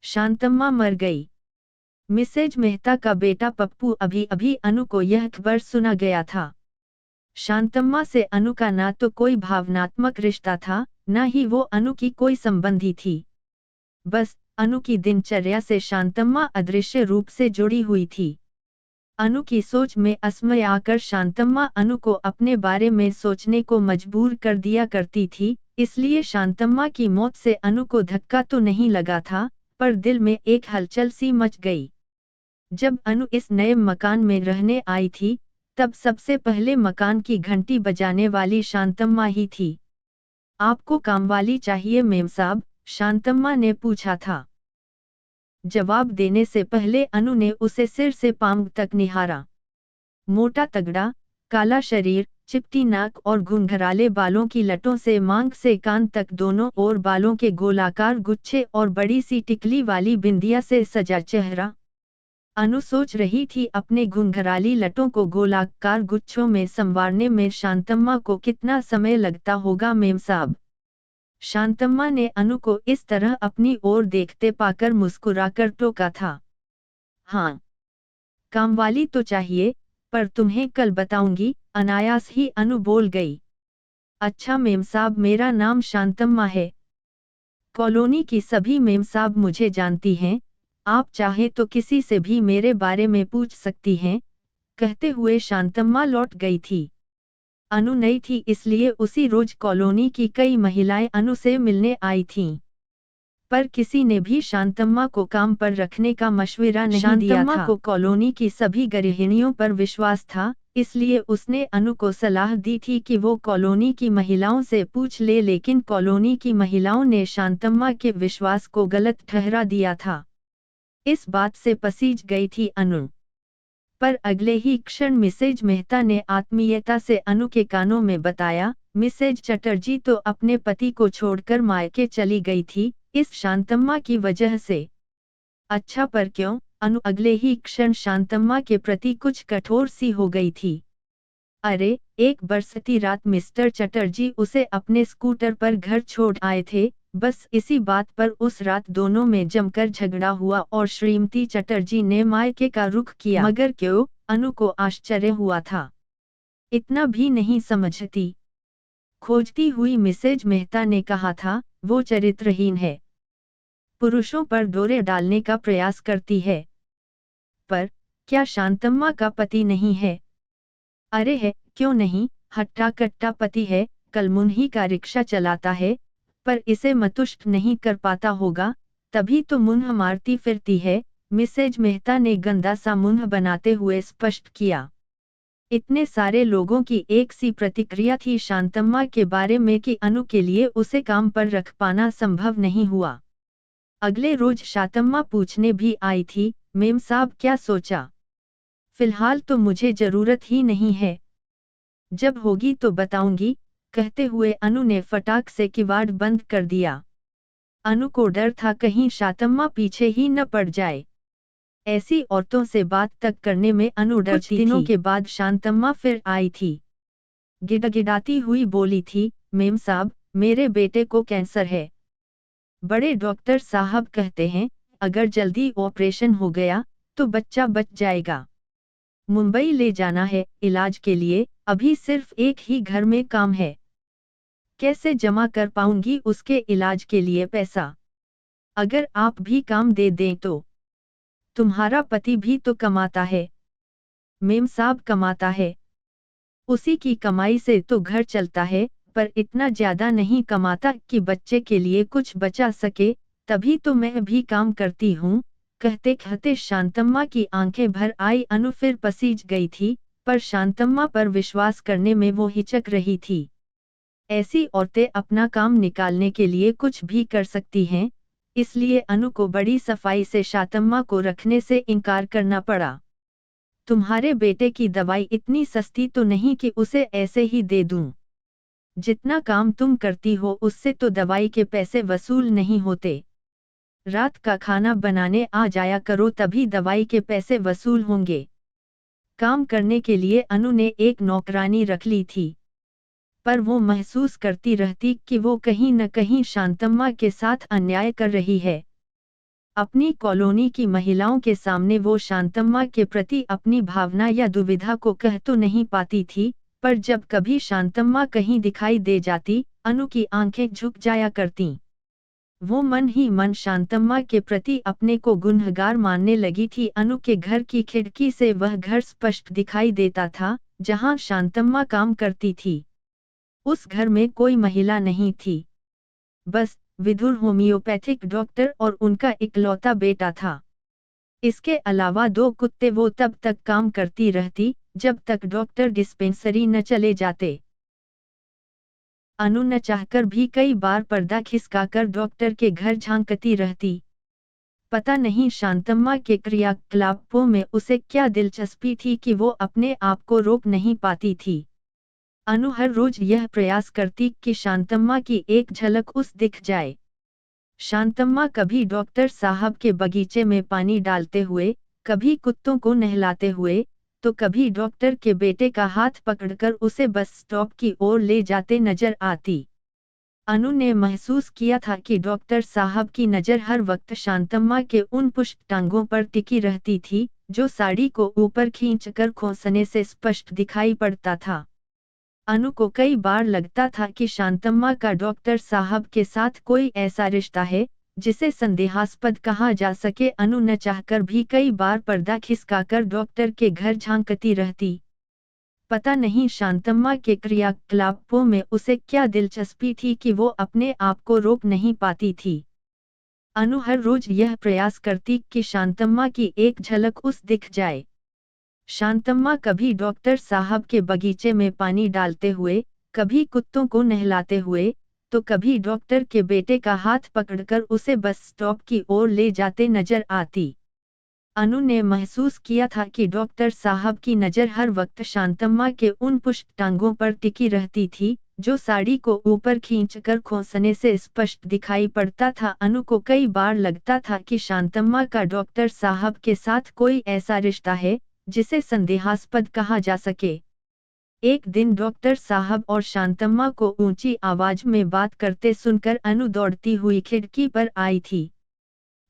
शांतम्मा मर गई। मिसेज मेहता का बेटा पप्पू अभी अभी अनु को यह खबर सुना गया था। शांतम्मा से अनु का ना तो कोई भावनात्मक रिश्ता था, न ही वो अनु की कोई संबंधी थी। बस अनु की दिनचर्या से शांतम्मा अदृश्य रूप से जुड़ी हुई थी। अनु की सोच में असमय आकर शांतम्मा अनु को अपने बारे में सोचने को मजबूर कर दिया करती थी, इसलिए शांतम्मा की मौत से अनु को धक्का तो नहीं लगा था, पर दिल में एक हलचल सी मच गई। जब अनु इस नए मकान में रहने आई थी, तब सबसे पहले मकान की घंटी बजाने वाली शांतम्मा ही थी। आपको कामवाली चाहिए मेम साहब? शांतम्मा ने पूछा था। जवाब देने से पहले अनु ने उसे सिर से पांव तक निहारा। मोटा तगड़ा, काला शरीर, चिपटी नाक और घुंघराले बालों की लटों से मांग से कान तक दोनों ओर बालों के गोलाकार गुच्छे और बड़ी सी टिकली वाली बिंदिया से सजा चेहरा। अनु सोच रही थी अपने घुंघराली लटों को गोलाकार गुच्छों में संवारने में शांतम्मा को कितना समय लगता होगा मेम साहब। शांतम्मा ने अनु को इस तरह अपनी ओर देखते पाकर मुस्कुराकर टोका था। हाँ, कामवाली तो चाहिए, पर तुम्हें कल बताऊंगी, अनायास ही अनु बोल गई। अच्छा मेम साहब, मेरा नाम शांतम्मा है। कॉलोनी की सभी मेम साहब मुझे जानती हैं, आप चाहे तो किसी से भी मेरे बारे में पूछ सकती हैं, कहते हुए शांतम्मा लौट गई थी। अनु नई थी इसलिए उसी रोज कॉलोनी की कई महिलाएं अनु से मिलने आई थीं। पर किसी ने भी शांतम्मा को काम पर रखने का मशवरा नहीं दिया था। शांतम्मा को कॉलोनी की सभी गृहिणियों पर विश्वास था, इसलिए उसने अनु को सलाह दी थी कि वो कॉलोनी की महिलाओं से पूछ ले, लेकिन कॉलोनी की महिलाओं ने शांतम्मा के विश्वास को गलत ठहरा दिया था। इस बात से पसीज गई थी अनु। पर अगले ही क्षण मिसेज मेहता ने आत्मीयता से अनु के कानों में बताया, मिसेज चटर्जी तो अपने पति को छोड़कर मायके चली गई थी, इस शांतम्मा की वजह से। अच्छा, पर क्यों? अनु अगले ही क्षण शांतम्मा के प्रति कुछ कठोर सी हो गई थी। अरे, एक बरसाती रात मिस्टर चटर्जी उसे अपने स्कूटर पर घर छोड़ आए थे, बस इसी बात पर उस रात दोनों में जमकर झगड़ा हुआ और श्रीमती चटर्जी ने मायके का रुख किया। मगर क्यों? अनु को आश्चर्य हुआ था। इतना भी नहीं समझती? खोजती हुई मिसेज मेहता ने कहा था, वो चरित्रहीन है, पुरुषों पर डोरे डालने का प्रयास करती है। पर क्या शांतम्मा का पति नहीं है? अरे है, क्यों नहीं, हट्टा कट्टा पति है, कल मुन्ही का रिक्शा चलाता है, पर इसे मतुष्ट नहीं कर पाता होगा, तभी तो मुन्ह मारती फिरती है, मिसेज मेहता ने गंदा सा मुन्ह बनाते हुए स्पष्ट किया। इतने सारे लोगों की एक सी प्रतिक्रिया थी शांतम्मा के बारे में कि अनु के लिए उसे काम पर रख पाना संभव नहीं हुआ। अगले रोज शांतम्मा पूछने भी आई थी, मेम साहब क्या सोचा? फिलहाल तो मुझे जरूरत ही नहीं है, जब होगी तो बताऊंगी, कहते हुए अनु ने फटाक से किवाड़ बंद कर दिया। अनु को डर था कहीं शांतम्मा पीछे ही न पड़ जाए। ऐसी औरतों से बात तक करने में अनु डरती थी। कुछ दिनों के बाद शांतम्मा फिर आई थी। गिड़गिड़ाती हुई बोली थी, मेम साहब, मेरे बेटे को कैंसर है। बड़े डॉक्टर साहब कहते हैं, अगर जल्दी ऑपरेशन हो गया तो बच्चा बच जाएगा। मुंबई ले जाना है इलाज के लिए, अभी सिर्फ एक ही घर में काम है, कैसे जमा कर पाऊंगी उसके इलाज के लिए पैसा? अगर आप भी काम दे दें तो? तुम्हारा पति भी तो कमाता है। मेम साहब कमाता है, उसी की कमाई से तो घर चलता है, पर इतना ज्यादा नहीं कमाता कि बच्चे के लिए कुछ बचा सके, तभी तो मैं भी काम करती हूँ। कहते कहते शांतम्मा की आंखें भर आई। अनु फिर पसीज गई थी, पर शांतम्मा पर विश्वास करने में वो हिचक रही थी। ऐसी औरतें अपना काम निकालने के लिए कुछ भी कर सकती हैं, इसलिए अनु को बड़ी सफाई से शांतम्मा को रखने से इनकार करना पड़ा। तुम्हारे बेटे की दवाई इतनी सस्ती तो नहीं कि उसे ऐसे ही दे दूं। जितना काम तुम करती हो उससे तो दवाई के पैसे वसूल नहीं होते। रात का खाना बनाने आ जाया करो, तभी दवाई के पैसे वसूल होंगे। काम करने के लिए अनु ने एक नौकरानी रख ली थी, पर वो महसूस करती रहती कि वो कहीं न कहीं शांतम्मा के साथ अन्याय कर रही है। अपनी कॉलोनी की महिलाओं के सामने वो शांतम्मा के प्रति अपनी भावना या दुविधा को कह तो नहीं पाती थी, पर जब कभी शांतम्मा कहीं दिखाई दे जाती, अनु की आंखें झुक जाया करतीं। वो मन ही मन शांतम्मा के प्रति अपने को गुनहगार मानने लगी थी। अनु के घर की खिड़की से वह घर स्पष्ट दिखाई देता था, जहां शांतम्मा काम करती थी। उस घर में कोई महिला नहीं थी, बस विदुर होम्योपैथिक डॉक्टर और उनका इकलौता बेटा था। इसके अलावा 2 कुत्ते। वो तब तक काम करती रहती, जब तक डॉक्टर डिस्पेंसरी न चले जाते। अनु न चाहकर भी कई बार पर्दा खिसकाकर डॉक्टर के घर झांकती रहती। पता नहीं शांतम्मा के क्रियाकलापों में उसे क्या दिलचस्पी थी कि वो अपने आप को रोक नहीं पाती थी। अनु हर रोज यह प्रयास करती कि शांतम्मा की एक झलक उस दिख जाए। शांतम्मा कभी डॉक्टर साहब के बगीचे में पानी डालते हुए, कभी कुत्तों को नहलाते हुए, तो कभी डॉक्टर के बेटे का हाथ पकड़कर उसे बस स्टॉप की ओर ले जाते नजर आती। अनु ने महसूस किया था कि डॉक्टर साहब की नज़र हर वक्त शांतम्मा के उन पुष्ट टांगों पर टिकी रहती थी, जो साड़ी को ऊपर खींचकर खोंसने से स्पष्ट दिखाई पड़ता था। अनु को कई बार लगता था कि शांतम्मा का डॉक्टर साहब के साथ कोई ऐसा रिश्ता है, जिसे संदेहास्पद कहा जा सके। अनु न चाहकर भी कई बार पर्दा खिसकाकर डॉक्टर के घर झांकती रहती। पता नहीं शांतम्मा के क्रियाकलापों में उसे क्या दिलचस्पी थी कि वो अपने आप को रोक नहीं पाती थी। अनु हर रोज यह प्रयास करती कि शांतम्मा की एक झलक उस दिख जाए। शांतम्मा कभी डॉक्टर साहब के बगीचे में पानी डालते हुए, कभी कुत्तों को नहलाते हुए, तो कभी डॉक्टर के बेटे का हाथ पकड़कर उसे बस स्टॉप की ओर ले जाते नजर आती। अनु ने महसूस किया था कि डॉक्टर साहब की नज़र हर वक्त शांतम्मा के उन पुष्ट टांगों पर टिकी रहती थी, जो साड़ी को ऊपर खींचकर खोंसने से स्पष्ट दिखाई पड़ता था। अनु को कई बार लगता था कि शांतम्मा का डॉक्टर साहब के साथ कोई ऐसा रिश्ता है, जिसे संदेहास्पद कहा जा सके। एक दिन डॉक्टर साहब और शांतम्मा को ऊंची आवाज में बात करते सुनकर अनु दौड़ती हुई खिड़की पर आई थी।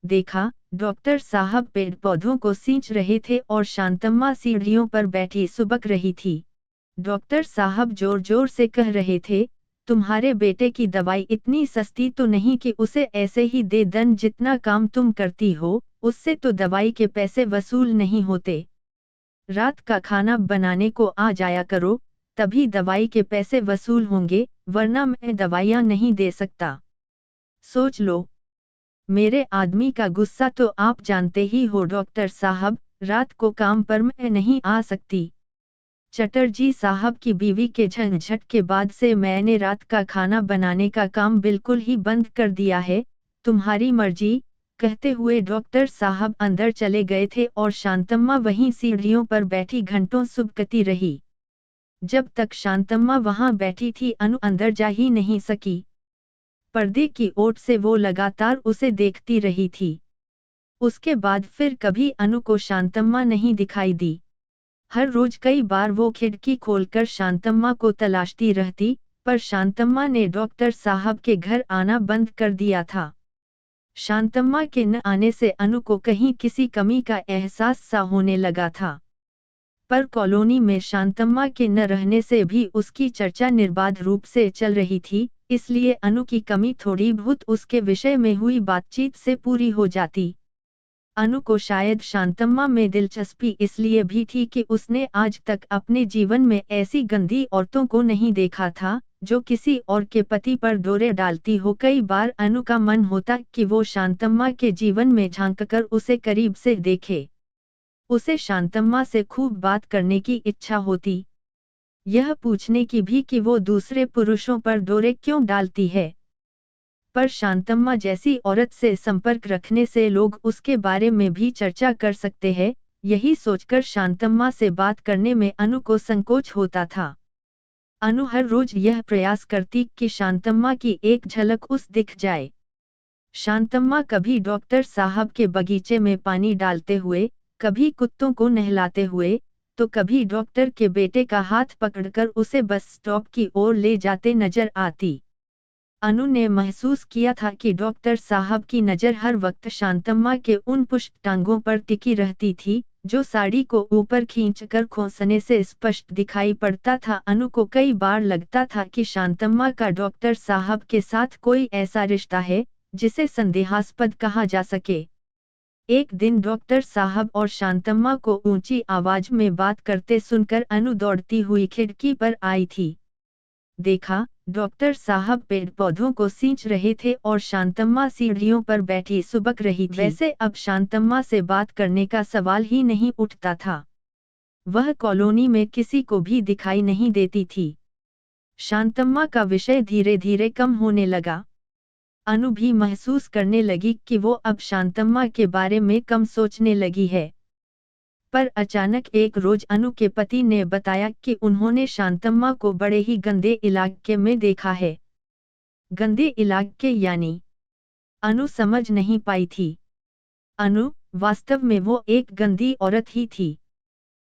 देखा, डॉक्टर साहब पेड़ पौधों को सींच रहे थे और शांतम्मा सीढ़ियों पर बैठी सुबक रही थी। डॉक्टर साहब जोर जोर से कह रहे थे, तुम्हारे बेटे की दवाई इतनी सस्ती तो नहीं कि उसे ऐसे ही दे दन। जितना काम तुम करती हो, उससे तो दवाई के पैसे वसूल नहीं होते। रात का खाना बनाने को आ जाया करो, तभी दवाई के पैसे वसूल होंगे, वरना मैं दवाइयाँ नहीं दे सकता। सोच लो, मेरे आदमी का गुस्सा तो आप जानते ही हो डॉक्टर साहब, रात को काम पर मैं नहीं आ सकती। चटर्जी साहब की बीवी के झंझट के बाद से मैंने रात का खाना बनाने का काम बिल्कुल ही बंद कर दिया है, तुम्हारी मर्जी। कहते हुए डॉक्टर साहब अंदर चले गए थे और शांतम्मा वहीं सीढ़ियों पर बैठी घंटों सुबकती रही। जब तक शांतम्मा वहां बैठी थी अनु अंदर जा ही नहीं सकी। पर्दे की ओट से वो लगातार उसे देखती रही थी। उसके बाद फिर कभी अनु को शांतम्मा नहीं दिखाई दी। हर रोज कई बार वो खिड़की खोलकर शांतम्मा को तलाशती रहती, पर शांतम्मा ने डॉक्टर साहब के घर आना बंद कर दिया था। शांतम्मा के न आने से अनु को कहीं किसी कमी का एहसास सा होने लगा था। पर कॉलोनी में शांतम्मा के न रहने से भी उसकी चर्चा निर्बाध रूप से चल रही थी, इसलिए अनु की कमी थोड़ी बहुत उसके विषय में हुई बातचीत से पूरी हो जाती। अनु को शायद शांतम्मा में दिलचस्पी इसलिए भी थी कि उसने आज तक अपने जीवन में ऐसी गंदी औरतों को नहीं देखा था, जो किसी और के पति पर डोरे डालती हो। कई बार अनु का मन होता कि वो शांतम्मा के जीवन में झांककर उसे करीब से देखे। उसे शांतम्मा से खूब बात करने की इच्छा होती, यह पूछने की भी कि वो दूसरे पुरुषों पर डोरे क्यों डालती है। पर शांतम्मा जैसी औरत से संपर्क रखने से लोग उसके बारे में भी चर्चा कर सकते हैं, यही सोचकर शांतम्मा से बात करने में अनु को संकोच होता था। अनु हर रोज यह प्रयास करती कि शांतम्मा की एक झलक उस दिख जाए। शांतम्मा कभी डॉक्टर साहब के बगीचे में पानी डालते हुए, कभी कुत्तों को नहलाते हुए, तो कभी डॉक्टर के बेटे का हाथ पकड़कर उसे बस स्टॉप की ओर ले जाते नजर आती। अनु ने महसूस किया था कि डॉक्टर साहब की नज़र हर वक्त शांतम्मा के उन पुष्ट टांगों पर टिकी रहती थी, जो साड़ी को ऊपर खींचकर खोंसने से स्पष्ट दिखाई पड़ता था। अनु को कई बार लगता था कि शांतम्मा का डॉक्टर साहब के साथ कोई ऐसा रिश्ता है, जिसे संदेहास्पद कहा जा सके। एक दिन डॉक्टर साहब और शांतम्मा को ऊंची आवाज में बात करते सुनकर अनु दौड़ती हुई खिड़की पर आई थी। देखा, डॉक्टर साहब पेड़ पौधों को सींच रहे थे और शांतम्मा सीढ़ियों पर बैठी सुबक रही थी। वैसे अब शांतम्मा से बात करने का सवाल ही नहीं उठता था। वह कॉलोनी में किसी को भी दिखाई नहीं देती थी। शांतम्मा का विषय धीरे धीरे कम होने लगा। अनु भी महसूस करने लगी कि वो अब शांतम्मा के बारे में कम सोचने लगी है। पर अचानक एक रोज अनु के पति ने बताया कि उन्होंने शांतम्मा को बड़े ही गंदे इलाके में देखा है। गंदे इलाके यानी? अनु समझ नहीं पाई थी। अनु, वास्तव में वो एक गंदी औरत ही थी।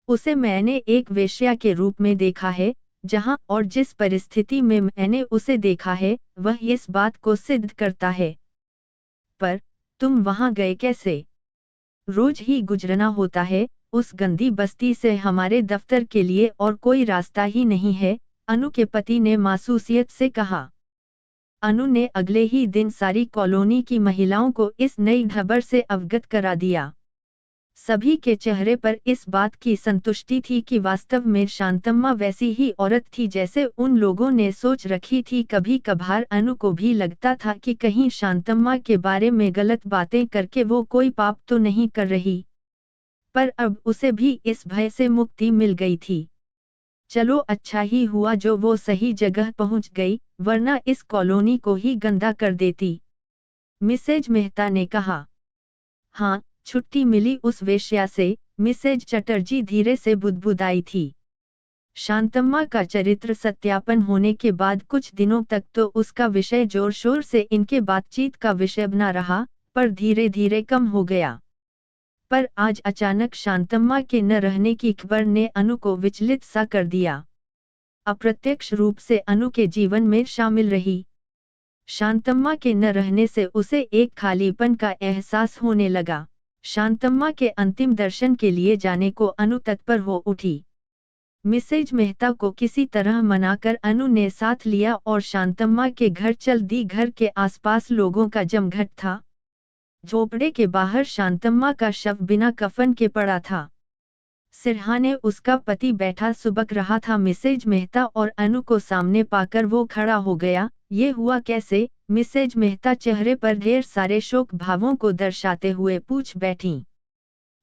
उसे मैंने एक वेश्या के रूप में देखा है, जहां और जिस परिस्थिति में मैंने उसे देखा है, वह इस बात को सिद्ध करता है। पर तुम वहां गए कैसे? रोज ही गुजरना होता है, उस गंदी बस्ती से हमारे दफ्तर के लिए और कोई रास्ता ही नहीं है, अनु के पति ने मासूसियत से कहा। अनु ने अगले ही दिन सारी कॉलोनी की महिलाओं को इस नई खबर से अवगत करा दिया। सभी के चेहरे पर इस बात की संतुष्टि थी कि वास्तव में शांतम्मा वैसी ही औरत थी जैसे उन लोगों ने सोच रखी थी। कभी कभार अनु को भी लगता था कि कहीं शांतम्मा के बारे में गलत बातें करके वो कोई पाप तो नहीं कर रही, पर अब उसे भी इस भय से मुक्ति मिल गई थी। चलो अच्छा ही हुआ जो वो सही जगह पहुंच गई, वरना इस कॉलोनी को ही गंदा कर देती, मिसेज मेहता ने कहा। हाँ, छुट्टी मिली उस वेश्या से, मिसेज चटर्जी धीरे से बुदबुदाई थी। शांतम्मा का चरित्र सत्यापन होने के बाद कुछ दिनों तक तो उसका विषय जोर शोर से इनके बातचीत का विषय बना रहा, पर धीरे धीरे कम हो गया। पर आज अचानक शांतम्मा के न रहने की खबर ने अनु को विचलित सा कर दिया। अप्रत्यक्ष रूप से अनु के जीवन में शामिल रही। शांतम्मा के न रहने से उसे एक खालीपन का एहसास होने लगा। शांतम्मा के अंतिम दर्शन के लिए जाने को अनु तत्पर हो उठी। मिसेज मेहता को किसी तरह मनाकर अनु ने साथ लिया और शांतम्मा के घर चल दी। घर के आसपास लोगों का जमघट था। झोपड़े के बाहर शांतम्मा का शव बिना कफन के पड़ा था। सिरहाने उसका पति बैठा सुबक रहा था। मिसेज मेहता और अनु को सामने पाकर वो खड़ा हो गया। ये हुआ कैसे? मिसेज मेहता चेहरे पर ढेर सारे शोक भावों को दर्शाते हुए पूछ बैठी।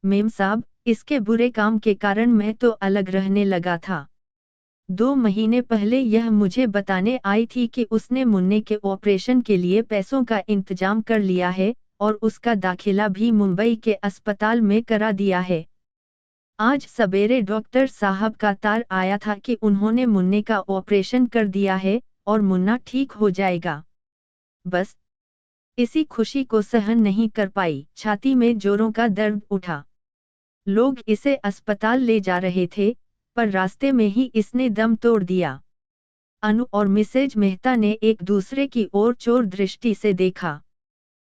मेम साहब, इसके बुरे काम के कारण मैं तो अलग रहने लगा था। 2 महीने पहले यह मुझे बताने आई थी कि उसने मुन्ने के ऑपरेशन के लिए पैसों का इंतजाम कर लिया है और उसका दाखिला भी मुंबई के अस्पताल में करा दिया है। आज सवेरे डॉक्टर साहब का तार आया था कि उन्होंने मुन्ने का ऑपरेशन कर दिया है और मुन्ना ठीक हो जाएगा। बस इसी खुशी को सहन नहीं कर पाई, छाती में जोरों का दर्द उठा। लोग इसे अस्पताल ले जा रहे थे, पर रास्ते में ही इसने दम तोड़ दिया। अनु और मिसेज मेहता ने एक दूसरे की ओर चोर दृष्टि से देखा।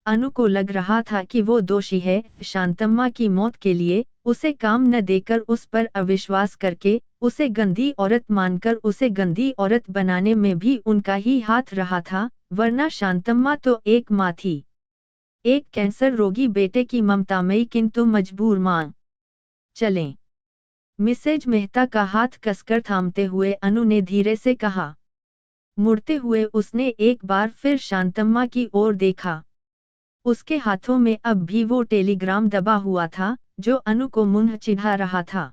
अनु को लग रहा था कि वो दोषी है। शांतम्मा की मौत के लिए उसे काम न देकर, उस पर अविश्वास करके, उसे गंदी औरत मानकर उसे गंदी औरत बनाने में भी उनका ही हाथ रहा था, वरना शांतम्मा तो एक माँ थी, एक कैंसर रोगी बेटे की ममतामयी किंतु मजबूर माँ। चलें। मिसेज मेहता का हाथ कसकर थामते हुए अनु ने धीरे से कहा। मुड़ते हुए उसने एक बार फिर शांतम्मा की ओर देखा। उसके हाथों में अब भी वो टेलीग्राम दबा हुआ था, जो अनु को मुंह चिढ़ा रहा था।